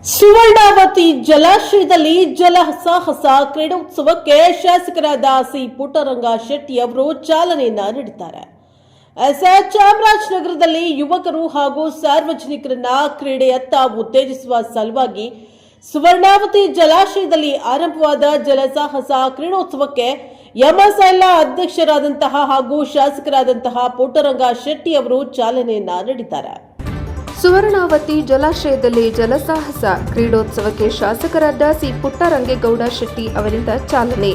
ಸುವರ್ಣಾವತಿ ಜಲಾಶಯದಲ್ಲಿ ಜಲಸಾಹಸ ಕ್ರೀಡೋತ್ಸವಕ್ಕೆ ಶಾಸಕರಾದ ಸಿ ಪುಟ್ಟರಂಗ ಶೆಟ್ಟಿ ಅವರು ಚಾಲನೆಯನ್ನ ನೀಡಿದ್ದಾರೆ. ಚಾಮರಾಜನಗರದಲ್ಲಿ ಯುವಕರು ಹಾಗೂ ಸಾರ್ವಜನಿಕರನ್ನ ಕ್ರೀಡೆಯತ್ತ ಉತ್ತೇಜಿಸುವ ಸಲುವಾಗಿ ಸುವರ್ಣಾವತಿ ಜಲಾಶಯದಲ್ಲಿ ಆರಂಭವಾದ ಜಲಸಾಹಸ ಕ್ರೀಡೋತ್ಸವಕ್ಕೆ ಎಂಎಸ್ಎಲ್ ಅಧ್ಯಕ್ಷರಾದಂತಹ ಹಾಗೂ ಶಾಸಕರಾದಂತಹ ಪುಟ್ಟರಂಗ ಶೆಟ್ಟಿ ಅವರು ಚಾಲನೆಯನ್ನ ನೀಡಿದ್ದಾರೆ. ಸುವರ್ಣಾವತಿ ಜಲಾಶಯದಲ್ಲಿ ಜಲಸಾಹಸ ಕ್ರೀಡೋತ್ಸವಕ್ಕೆ ಶಾಸಕರಾದ ಸಿ ಪುಟ್ಟರಂಗೇಗೌಡ ಶೆಟ್ಟಿ ಅವರಿಂದ ಚಾಲನೆ.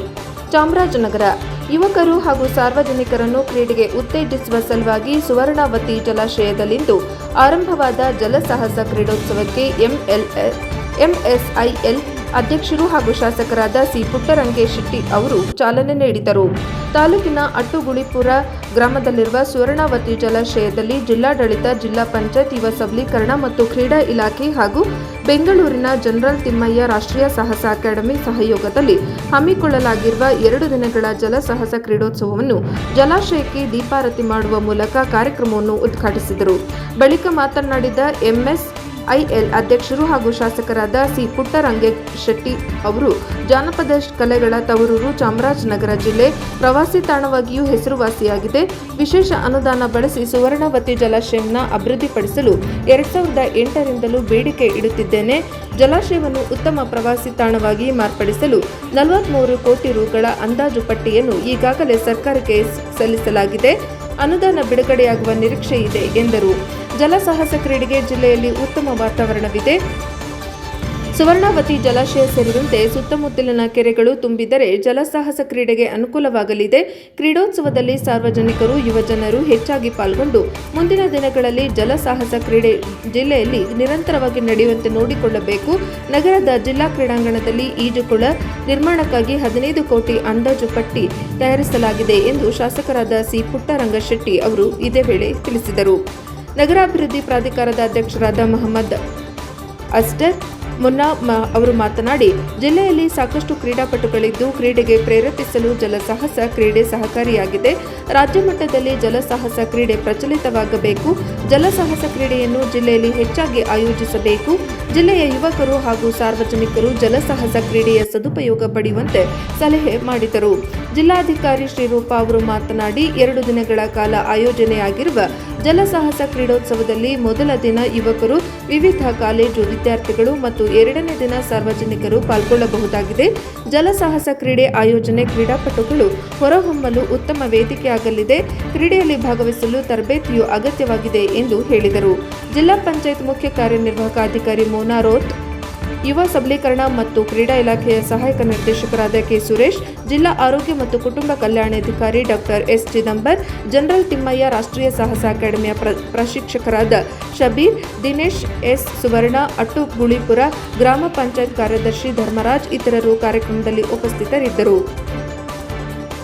ಚಾಮರಾಜನಗರ ಯುವಕರು ಹಾಗೂ ಸಾರ್ವಜನಿಕರನ್ನು ಕ್ರೀಡೆಗೆ ಉತ್ತೇಜಿಸುವ ಸಲುವಾಗಿ ಸುವರ್ಣಾವತಿ ಜಲಾಶಯದಲ್ಲಿಂದು ಆರಂಭವಾದ ಜಲಸಾಹಸ ಕ್ರೀಡೋತ್ಸವಕ್ಕೆ ಎಂಎಸ್ಐಎಲ್ ಅಧ್ಯಕ್ಷರು ಹಾಗೂ ಶಾಸಕರಾದ ಸಿ ಪುಟ್ಟರಂಗೆ ಶೆಟ್ಟಿ ಅವರು ಚಾಲನೆ ನೀಡಿದರು. ತಾಲೂಕಿನ ಅಟ್ಟುಗುಳಿಪುರ ಗ್ರಾಮದಲ್ಲಿರುವ ಸುವರ್ಣಾವತಿ ಜಲಾಶಯದಲ್ಲಿ ಜಿಲ್ಲಾಡಳಿತ, ಜಿಲ್ಲಾ ಪಂಚಾಯತ್, ಯುವ ಸಬಲೀಕರಣ ಮತ್ತು ಕ್ರೀಡಾ ಇಲಾಖೆ ಹಾಗೂ ಬೆಂಗಳೂರಿನ ಜನರಲ್ ತಿಮ್ಮಯ್ಯ ರಾಷ್ಟ್ರೀಯ ಸಾಹಸ ಅಕಾಡೆಮಿ ಸಹಯೋಗದಲ್ಲಿ ಹಮ್ಮಿಕೊಳ್ಳಲಾಗಿರುವ 2 ದಿನಗಳ ಜಲಸಾಹಸ ಕ್ರೀಡೋತ್ಸವವನ್ನು ಜಲಾಶಯಕ್ಕೆ ದೀಪಾರತಿ ಮಾಡುವ ಮೂಲಕ ಕಾರ್ಯಕ್ರಮವನ್ನು ಉದ್ಘಾಟಿಸಿದರು. ಬಳಿಕ ಮಾತನಾಡಿದ ಎಂಎಸ್ಐಎಲ್ ಅಧ್ಯಕ್ಷರು ಹಾಗೂ ಶಾಸಕರಾದ ಸಿ ಪುಟ್ಟರಂಗೆ ಶೆಟ್ಟಿ ಅವರು ಜಾನಪದ ಕಲೆಗಳ ತವರೂರು ಚಾಮರಾಜನಗರ ಜಿಲ್ಲೆ ಪ್ರವಾಸಿ ತಾಣವಾಗಿಯೂ ಹೆಸರುವಾಸಿಯಾಗಿದೆ. ವಿಶೇಷ ಅನುದಾನ ಬಳಸಿ ಸುವರ್ಣಾವತಿ ಜಲಾಶಯವನ್ನು ಅಭಿವೃದ್ಧಿಪಡಿಸಲು 2008ರಿಂದಲೂ ಬೇಡಿಕೆ ಇಡುತ್ತಿದ್ದೇನೆ. ಜಲಾಶಯವನ್ನು ಉತ್ತಮ ಪ್ರವಾಸಿ ತಾಣವಾಗಿ ಮಾರ್ಪಡಿಸಲು 43 ಕೋಟಿ ರುಗಳ ಅಂದಾಜು ಪಟ್ಟಿಯನ್ನು ಈಗಾಗಲೇ ಸರ್ಕಾರಕ್ಕೆ ಸಲ್ಲಿಸಲಾಗಿದೆ. ಅನುದಾನ ಬಿಡುಗಡೆಯಾಗುವ ನಿರೀಕ್ಷೆ ಇದೆ ಎಂದರು. ಜಲಸಾಹಸ ಕ್ರೀಡೆಗೆ ಜಿಲ್ಲೆಯಲ್ಲಿ ಉತ್ತಮ ವಾತಾವರಣವಿದೆ. ಸುವರ್ಣಾವತಿ ಜಲಾಶಯ ಸೇರಿದಂತೆ ಸುತ್ತಮುತ್ತಲಿನ ಕೆರೆಗಳು ತುಂಬಿದರೆ ಜಲಸಾಹಸ ಕ್ರೀಡೆಗೆ ಅನುಕೂಲವಾಗಲಿದೆ. ಕ್ರೀಡೋತ್ಸವದಲ್ಲಿ ಸಾರ್ವಜನಿಕರು, ಯುವಜನರು ಹೆಚ್ಚಾಗಿ ಪಾಲ್ಗೊಂಡು ಮುಂದಿನ ದಿನಗಳಲ್ಲಿ ಜಲಸಾಹಸ ಕ್ರೀಡೆ ಜಿಲ್ಲೆಯಲ್ಲಿ ನಿರಂತರವಾಗಿ ನಡೆಯುವಂತೆ ನೋಡಿಕೊಳ್ಳಬೇಕು. ನಗರದ ಜಿಲ್ಲಾ ಕ್ರೀಡಾಂಗಣದಲ್ಲಿ ಈಜುಕೊಳ ನಿರ್ಮಾಣಕ್ಕಾಗಿ 15 ಕೋಟಿ ಅಂದಾಜು ಪಟ್ಟಿ ತಯಾರಿಸಲಾಗಿದೆ ಎಂದು ಶಾಸಕರಾದ ಸಿ ಪುಟ್ಟರಂಗ ಶೆಟ್ಟಿ ಅವರು ಇದೇ ವೇಳೆ ತಿಳಿಸಿದರು. ನಗರಾಭಿವೃದ್ಧಿ ಪ್ರಾಧಿಕಾರದ ಅಧ್ಯಕ್ಷರಾದ ಮೊಹಮ್ಮದ್ ಅಸ್ಟರ್ ಮುನ್ನಾ ಅವರು ಮಾತನಾಡಿ, ಜಿಲ್ಲೆಯಲ್ಲಿ ಸಾಕಷ್ಟು ಕ್ರೀಡಾಪಟುಗಳಿದ್ದು ಕ್ರೀಡೆಗೆ ಪ್ರೇರೇಪಿಸಲು ಜಲಸಾಹಸ ಕ್ರೀಡೆ ಸಹಕಾರಿಯಾಗಿದೆ. ರಾಜ್ಯ ಮಟ್ಟದಲ್ಲಿ ಜಲಸಾಹಸ ಕ್ರೀಡೆ ಪ್ರಚಲಿತವಾಗಬೇಕು. ಜಲಸಾಹಸ ಕ್ರೀಡೆಯನ್ನು ಜಿಲ್ಲೆಯಲ್ಲಿ ಹೆಚ್ಚಾಗಿ ಆಯೋಜಿಸಬೇಕು. ಜಿಲ್ಲೆಯ ಯುವಕರು ಹಾಗೂ ಸಾರ್ವಜನಿಕರು ಜಲಸಾಹಸ ಕ್ರೀಡೆಯ ಸದುಪಯೋಗ ಪಡೆಯುವಂತೆ ಸಲಹೆ ಮಾಡಿದರು. ಜಿಲ್ಲಾಧಿಕಾರಿ ಶ್ರೀರೂಪ ಅವರು ಮಾತನಾಡಿ, 2 ದಿನಗಳ ಕಾಲ ಆಯೋಜನೆಯಾಗಿರುವ ಜಲಸಾಹಸ ಕ್ರೀಡೋತ್ಸವದಲ್ಲಿ ಮೊದಲ ದಿನ ಯುವಕರು, ವಿವಿಧ ಕಾಲೇಜು ವಿದ್ಯಾರ್ಥಿಗಳು ಮತ್ತು 2ನೇ ದಿನ ಸಾರ್ವಜನಿಕರು ಪಾಲ್ಗೊಳ್ಳಬಹುದಾಗಿದೆ. ಜಲಸಾಹಸ ಕ್ರೀಡೆ ಆಯೋಜನೆ ಕ್ರೀಡಾಪಟುಗಳು ಹೊರಹೊಮ್ಮಲು ಉತ್ತಮ ವೇದಿಕೆಯಾಗಲಿದೆ. ಕ್ರೀಡೆಯಲ್ಲಿ ಭಾಗವಹಿಸಲು ತರಬೇತಿಯು ಅಗತ್ಯವಾಗಿದೆ ಎಂದು ಹೇಳಿದರು. ಜಿಲ್ಲಾ ಪಂಚಾಯತ್ ಮುಖ್ಯ ಕಾರ್ಯನಿರ್ವಾಹಕ ಅಧಿಕಾರಿ ಮೋನಾ ರೋತ್, ಯುವ ಸಬಲೀಕರಣ ಮತ್ತು ಕ್ರೀಡಾ ಇಲಾಖೆಯ ಸಹಾಯಕ ನಿರ್ದೇಶಕರಾದ ಕೆ ಸುರೇಶ್, ಜಿಲ್ಲಾ ಆರೋಗ್ಯ ಮತ್ತು ಕುಟುಂಬ ಕಲ್ಯಾಣಾಧಿಕಾರಿ doctor S Chidambar, General Thimmayya ರಾಷ್ಟ್ರೀಯ ಸಾಹಸ ಅಕಾಡೆಮಿಯ ಪ್ರಶಿಕ್ಷಕರಾದ ಶಬೀರ್, ದಿನೇಶ್ ಎಸ್ ಸುವರ್ಣ, ಅಟ್ಟುಗುಳಿಪುರ ಗ್ರಾಮ ಪಂಚಾಯತ್ ಕಾರ್ಯದರ್ಶಿ ಧರ್ಮರಾಜ್ ಇತರರು ಕಾರ್ಯಕ್ರಮದಲ್ಲಿ ಉಪಸ್ಥಿತರಿದ್ದರು.